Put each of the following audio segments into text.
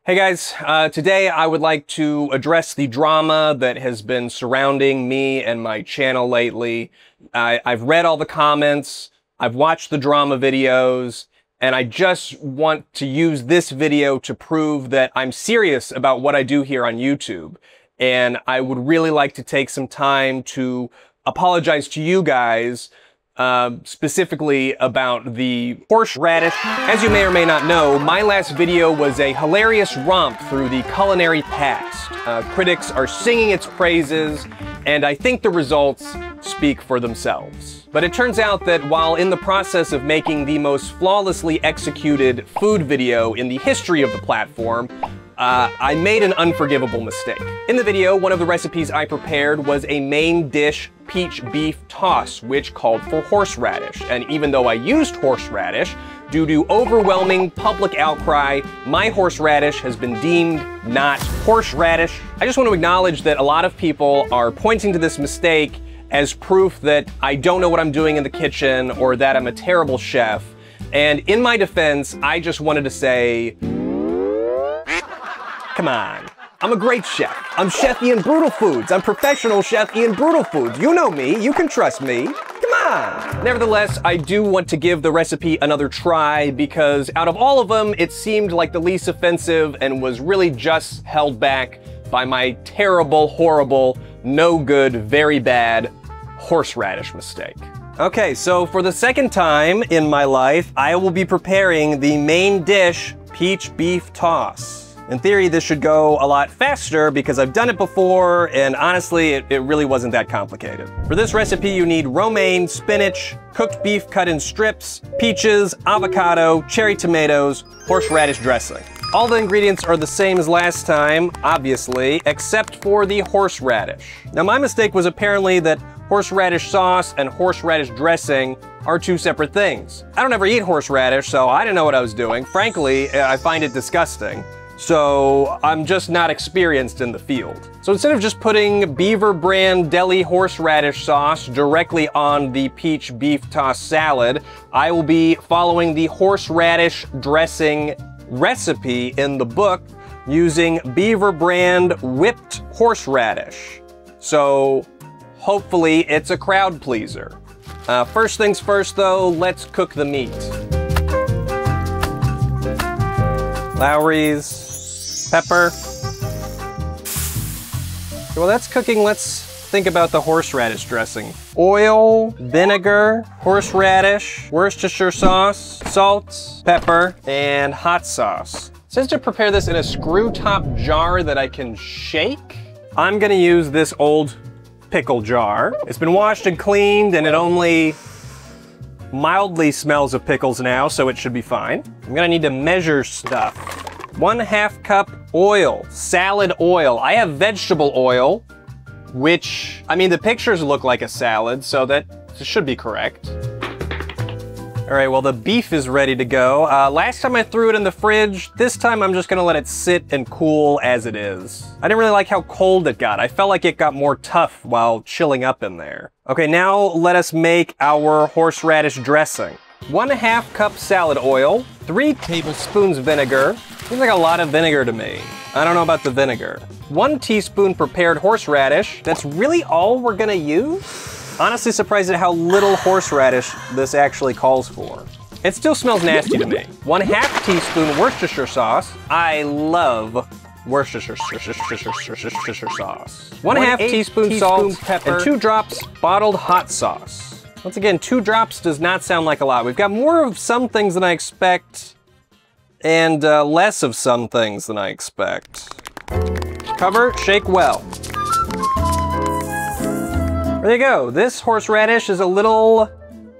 Hey guys, today I would like to address the drama that has been surrounding me and my channel lately. I've read all the comments, I've watched the drama videos, and I just want to use this video to prove that I'm serious about what I do here on YouTube. And I would really like to take some time to apologize to you guys specifically about the horseradish. As you may or may not know, my last video was a hilarious romp through the culinary past. Critics are singing its praises, and I think the results speak for themselves. But it turns out that while in the process of making the most flawlessly executed food video in the history of the platform, I made an unforgivable mistake. In the video, one of the recipes I prepared was a main dish peach beef toss, which called for horseradish. And even though I used horseradish, due to overwhelming public outcry, my horseradish has been deemed not horseradish. I just want to acknowledge that a lot of people are pointing to this mistake as proof that I don't know what I'm doing in the kitchen or that I'm a terrible chef. And in my defense, I just wanted to say, come on. I'm a great chef. I'm Chef Ian Brutal Foods. I'm professional Chef Ian Brutal Foods. You know me. You can trust me. Come on. Nevertheless, I do want to give the recipe another try because out of all of them, it seemed like the least offensive and was really just held back by my terrible, horrible, no good, very bad horseradish mistake. Okay, so for the second time in my life, I will be preparing the main dish peach beef toss. In theory, this should go a lot faster because I've done it before, and honestly, it really wasn't that complicated. For this recipe, you need romaine, spinach, cooked beef cut in strips, peaches, avocado, cherry tomatoes, horseradish dressing. All the ingredients are the same as last time, obviously, except for the horseradish. Now, my mistake was apparently that horseradish sauce and horseradish dressing are two separate things. I don't ever eat horseradish, so I didn't know what I was doing. Frankly, I find it disgusting. So I'm just not experienced in the field. So instead of just putting Beaver brand deli horseradish sauce directly on the peach beef toss salad, I will be following the horseradish dressing recipe in the book using Beaver brand whipped horseradish. So hopefully it's a crowd pleaser. First things first though, let's cook the meat. Lowry's, pepper. While that's cooking, let's think about the horseradish dressing. Oil, vinegar, horseradish, Worcestershire sauce, salt, pepper, and hot sauce. It says to prepare this in a screw top jar that I can shake. I'm gonna use this old pickle jar. It's been washed and cleaned and it only mildly smells of pickles now, so it should be fine. I'm gonna need to measure stuff. 1/2 cup oil, salad oil. I have vegetable oil, which, I mean, the pictures look like a salad, so that should be correct. All right, well, the beef is ready to go. Last time I threw it in the fridge. This time I'm just gonna let it sit and cool as it is. I didn't really like how cold it got. I felt like it got more tough while chilling up in there. Okay, now let us make our horseradish dressing. 1/2 cup salad oil, 3 tablespoons vinegar. Seems like a lot of vinegar to me. I don't know about the vinegar. 1 teaspoon prepared horseradish. That's really all we're gonna use? Honestly surprised at how little horseradish this actually calls for. It still smells nasty to me. 1/2 teaspoon Worcestershire sauce. I love Worcestershire sauce. 1/2 teaspoon salt, pepper, and 2 drops bottled hot sauce. Once again, 2 drops does not sound like a lot. We've got more of some things than I expect, and less of some things than I expect. Cover, shake well. There you go. This horseradish is a little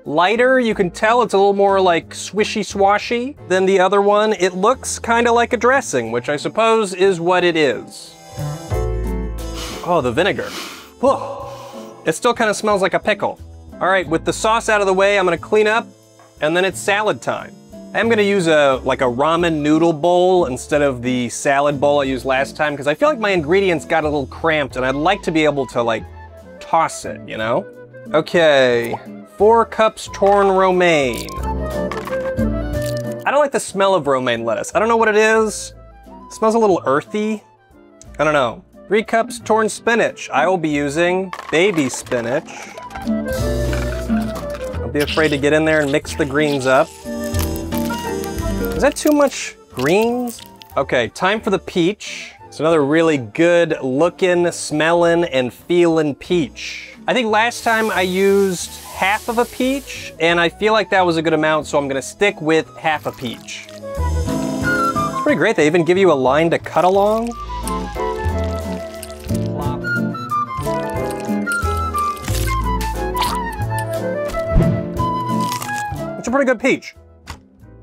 lighter. You can tell it's a little more like swishy swashy than the other one. It looks kind of like a dressing, which I suppose is what it is. Oh, the vinegar. Whoa. It still kind of smells like a pickle. All right, with the sauce out of the way, I'm gonna clean up, and then it's salad time. I'm gonna use like a ramen noodle bowl instead of the salad bowl I used last time, because I feel like my ingredients got a little cramped, and I'd like to be able to like toss it, you know? Okay, 4 cups torn romaine. I don't like the smell of romaine lettuce. I don't know what it is. smells a little earthy. I don't know. 3 cups torn spinach. I will be using baby spinach. Don't be afraid to get in there and mix the greens up. Is that too much greens? Okay, time for the peach. It's another really good looking, smelling, and feeling peach. I think last time I used half of a peach, and I feel like that was a good amount, so I'm gonna stick with half a peach. It's pretty great. They even give you a line to cut along. It's a pretty good peach.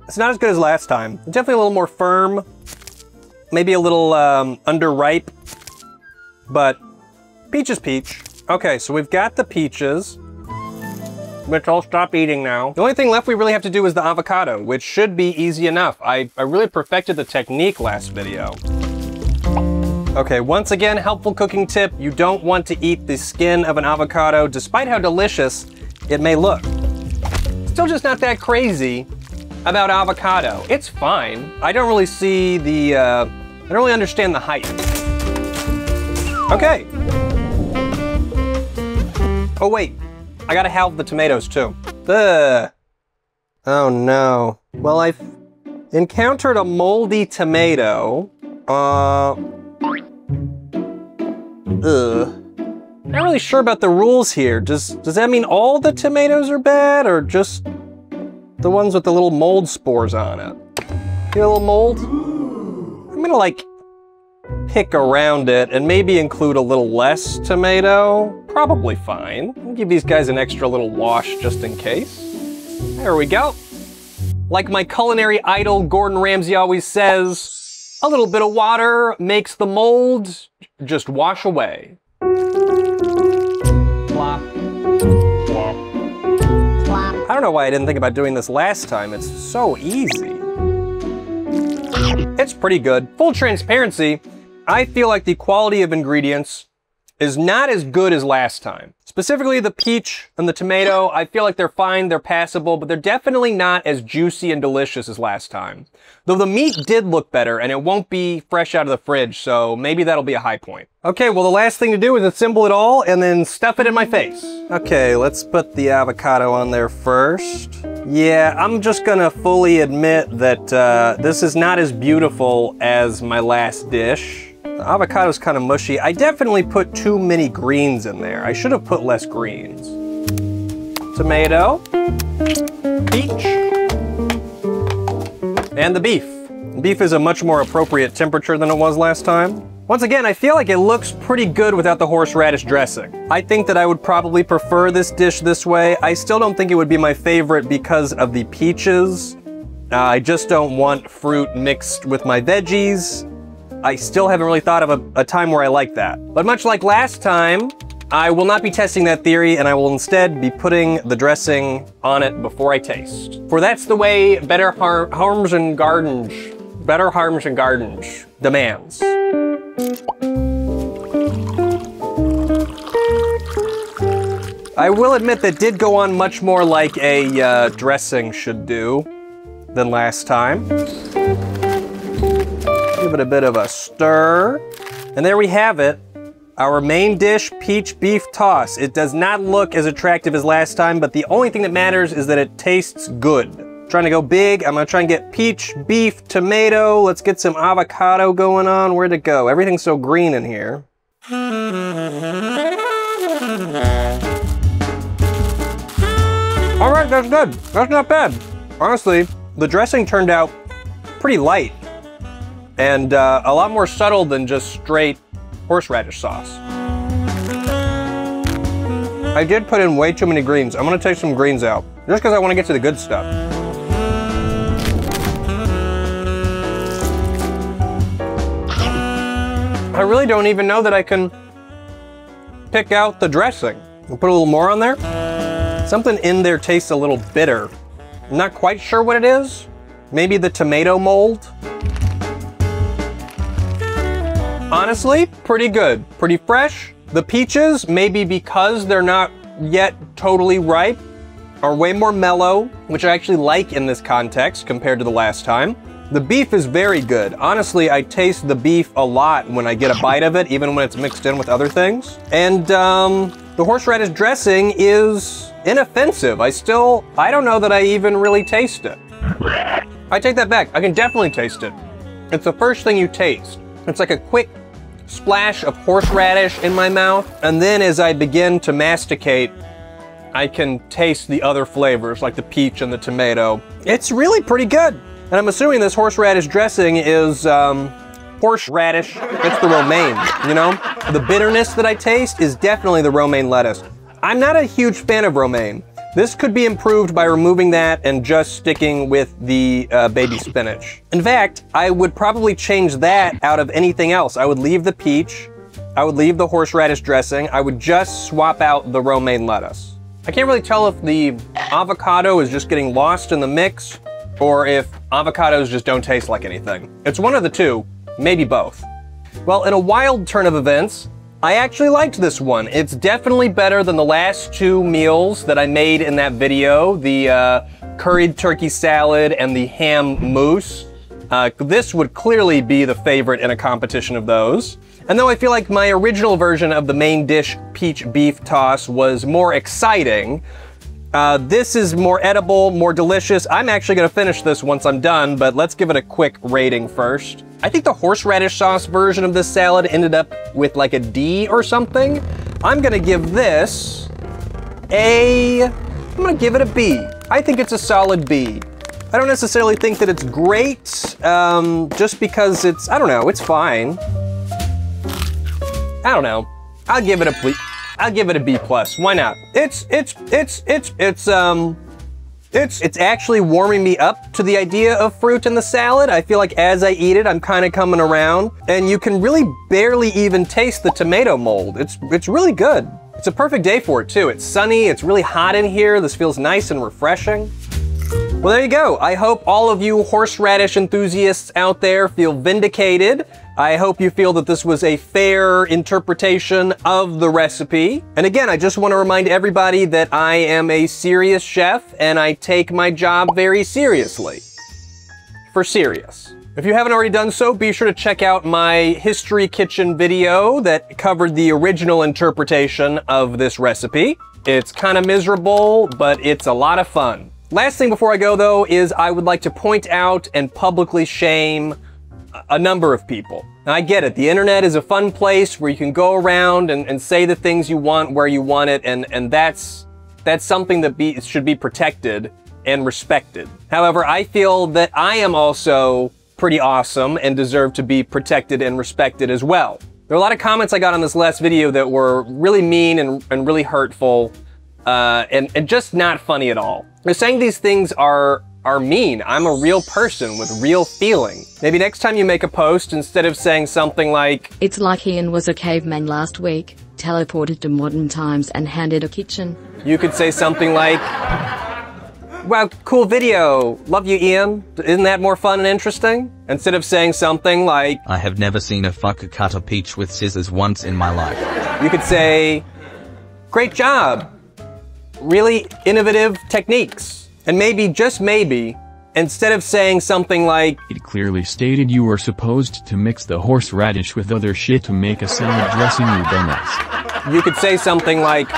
It's not as good as last time. It's definitely a little more firm, maybe a little underripe, but peach is peach. Okay, so we've got the peaches, which I'll stop eating now. The only thing left we really have to do is the avocado, which should be easy enough. I really perfected the technique last video. Okay, once again, helpful cooking tip. You don't want to eat the skin of an avocado, despite how delicious it may look. Still just not that crazy about avocado. It's fine. I don't really see the, I don't really understand the hype. Okay. Oh wait, I gotta halve the tomatoes too. Ugh. Oh no. Well, I've encountered a moldy tomato. Ugh. Not really sure about the rules here. Does that mean all the tomatoes are bad, or just the ones with the little mold spores on it? Get a little mold? I'm gonna like pick around it and maybe include a little less tomato. Probably fine. I'll give these guys an extra little wash just in case. There we go. Like my culinary idol Gordon Ramsay always says, a little bit of water makes the mold just wash away. Plop. Plop. Plop. I don't know why I didn't think about doing this last time. It's so easy. It's pretty good. Full transparency, I feel like the quality of ingredients is not as good as last time. Specifically the peach and the tomato, I feel like they're fine, they're passable, but they're definitely not as juicy and delicious as last time. Though the meat did look better, and it won't be fresh out of the fridge, so maybe that'll be a high point. Okay, well the last thing to do is assemble it all and then stuff it in my face. Okay, let's put the avocado on there first. Yeah, I'm just gonna fully admit that this is not as beautiful as my last dish. The avocado's kind of mushy. I definitely put too many greens in there. I should have put less greens. Tomato, peach, and the beef. Beef is a much more appropriate temperature than it was last time. Once again, I feel like it looks pretty good without the horseradish dressing. I think that I would probably prefer this dish this way. I still don't think it would be my favorite because of the peaches. I just don't want fruit mixed with my veggies. I still haven't really thought of a time where I like that. But much like last time, I will not be testing that theory, and I will instead be putting the dressing on it before I taste. For that's the way better harms and gardens demands. I will admit that did go on much more like a dressing should do than last time. Give it a bit of a stir. And there we have it. Our main dish, peach beef toss. It does not look as attractive as last time, but the only thing that matters is that it tastes good. Trying to go big, I'm gonna try and get peach, beef, tomato. Let's get some avocado going on. Where'd it go? Everything's so green in here. All right, that's good. That's not bad. Honestly, the dressing turned out pretty light and a lot more subtle than just straight horseradish sauce. I did put in way too many greens. I'm gonna take some greens out, just because I want to get to the good stuff. I really don't even know that I can pick out the dressing. I'll put a little more on there. Something in there tastes a little bitter. I'm not quite sure what it is. Maybe the tomato mold. Honestly, pretty good, pretty fresh. The peaches, maybe because they're not yet totally ripe, are way more mellow, which I actually like in this context compared to the last time. The beef is very good. Honestly, I taste the beef a lot when I get a bite of it, even when it's mixed in with other things. And the horseradish dressing is inoffensive. I don't know that I even really taste it. I take that back. I can definitely taste it. It's the first thing you taste. It's like a quick splash of horseradish in my mouth, and then as I begin to masticate, I can taste the other flavors like the peach and the tomato. It's really pretty good. And I'm assuming this horseradish dressing is horseradish. It's the romaine, you know? The bitterness that I taste is definitely the romaine lettuce. I'm not a huge fan of romaine. This could be improved by removing that and just sticking with the baby spinach. In fact, I would probably change that out of anything else. I would leave the peach, I would leave the horseradish dressing, I would just swap out the romaine lettuce. I can't really tell if the avocado is just getting lost in the mix or if avocados just don't taste like anything. It's one of the two, maybe both. Well, in a wild turn of events, I actually liked this one. It's definitely better than the last two meals that I made in that video, the curried turkey salad and the ham mousse. This would clearly be the favorite in a competition of those. And though I feel like my original version of the main dish peach beef toss was more exciting, this is more edible, more delicious. I'm actually gonna finish this once I'm done, but let's give it a quick rating first. I think the horseradish sauce version of this salad ended up with like a D or something. I'm gonna give this I'm gonna give it a B. I think it's a solid B. I don't necessarily think that it's great, just because I don't know, it's fine. I don't know. I'll give it a B plus. Why not? It's actually warming me up to the idea of fruit in the salad. I feel like as I eat it, I'm kind of coming around, and you can really barely even taste the tomato mold. It's really good. It's a perfect day for it too. It's sunny, it's really hot in here. This feels nice and refreshing. Well, there you go. I hope all of you horseradish enthusiasts out there feel vindicated. I hope you feel that this was a fair interpretation of the recipe. And again, I just want to remind everybody that I am a serious chef and I take my job very seriously. For serious. If you haven't already done so, be sure to check out my History Kitchen video that covered the original interpretation of this recipe. It's kind of miserable, but it's a lot of fun. Last thing before I go though is I would like to point out and publicly shame a number of people. Now I get it, the internet is a fun place where you can go around and say the things you want where you want it, and that's something that should be protected and respected. However, I feel that I am also pretty awesome and deserve to be protected and respected as well. There are a lot of comments I got on this last video that were really mean and really hurtful, and just not funny at all. They're saying these things are mean. I'm a real person with real feeling. Maybe next time you make a post, instead of saying something like, "It's like Ian was a caveman last week, teleported to modern times and handed a kitchen," you could say something like, "Wow, cool video. Love you, Ian. Isn't that more fun and interesting?" Instead of saying something like, "I have never seen a fucker cut a peach with scissors once in my life," you could say, "Great job. Really innovative techniques." And maybe, just maybe, instead of saying something like, "It clearly stated you were supposed to mix the horseradish with other shit to make a salad dressing, you dumbass," you could say something like,